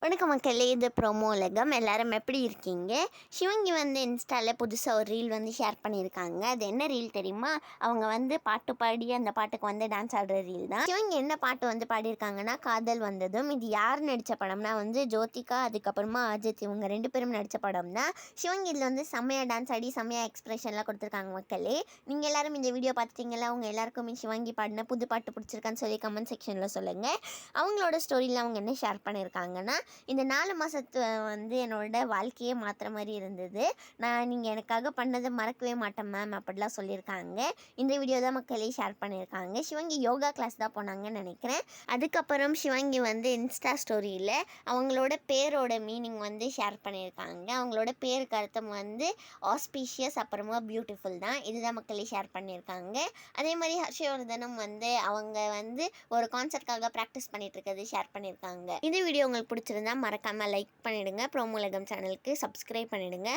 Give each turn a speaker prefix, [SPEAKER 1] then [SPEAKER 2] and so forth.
[SPEAKER 1] வணக்கம் மக்களே, இது ப்ரோமோ உலகம். எல்லாரும் எப்படி இருக்கீங்க? சிவங்கி இன்ஸ்டாவில் புதுசாக ஒரு ரீல் ஷேர் பண்ணியிருக்காங்க. அது என்ன ரீல் தெரியுமா? அவங்க பாட்டு பாடி அந்த பாட்டுக்கு டான்ஸ் ஆடுற ரீல் தான். சிவங்கி என்ன பாட்டு பாடியிருக்காங்கன்னா, காதல் வந்ததும். இது யார் நடித்த படம்னா ஜோதிகா, அதுக்கப்புறமா அஜித், இவங்க 2 பேரும் நடித்த படம் தான். சிவங்கி இதில் செம்மையாக டான்ஸ் ஆடி செம்மையாக எக்ஸ்ப்ரெஷன்லாம் கொடுத்துருக்காங்க மக்களே. நீங்கள் எல்லாரும் இந்த வீடியோ பார்த்துட்டீங்களா? அவங்க எல்லாருக்குமே சிவங்கி பாடின புது பாட்டு பிடிச்சிருக்கான்னு சொல்லி கமெண்ட் செக்ஷனில் சொல்லுங்கள். அவங்களோட ஸ்டோரியில் அவங்க என்ன ஷேர் பண்ணியிருக்காங்கன்னா, இந்த 4 மாதத்து என்னோட வாழ்க்கையே மாற்றுற மாதிரி இருந்தது. நீங்கள் எனக்காக பண்ணதை மறக்கவே மாட்டேன் மேம் அப்படிலாம் சொல்லியிருக்காங்க. இந்த வீடியோ தான் மக்களே ஷேர் பண்ணியிருக்காங்க. சிவங்கி யோகா கிளாஸ் தான் போனாங்கன்னு நினைக்கிறேன். அதுக்கப்புறம் சிவங்கி இன்ஸ்டா ஸ்டோரியில் அவங்களோட பேரோட மீனிங் ஷேர் பண்ணியிருக்காங்க. அவங்களோட பேருக்கு அர்த்தம் ஆஸ்பீஷியஸ், அப்புறமா பியூட்டிஃபுல் தான். இதுதான் மக்களே ஷேர் பண்ணியிருக்காங்க. அதே மாதிரி ஹர்ஷவர்தனும் அவங்க ஒரு கான்சர்ட்காக ப்ராக்டிஸ் பண்ணிட்டு இருக்கிறது ஷேர் பண்ணியிருக்காங்க. இந்த வீடியோ உங்களுக்கு பிடிச்சிருந்தா மறக்காமல் லைக் பண்ணிவிடுங்க. ப்ரோமோ உலகம் சேனலுக்கு சப்ஸ்கிரைப் பண்ணிவிடுங்க.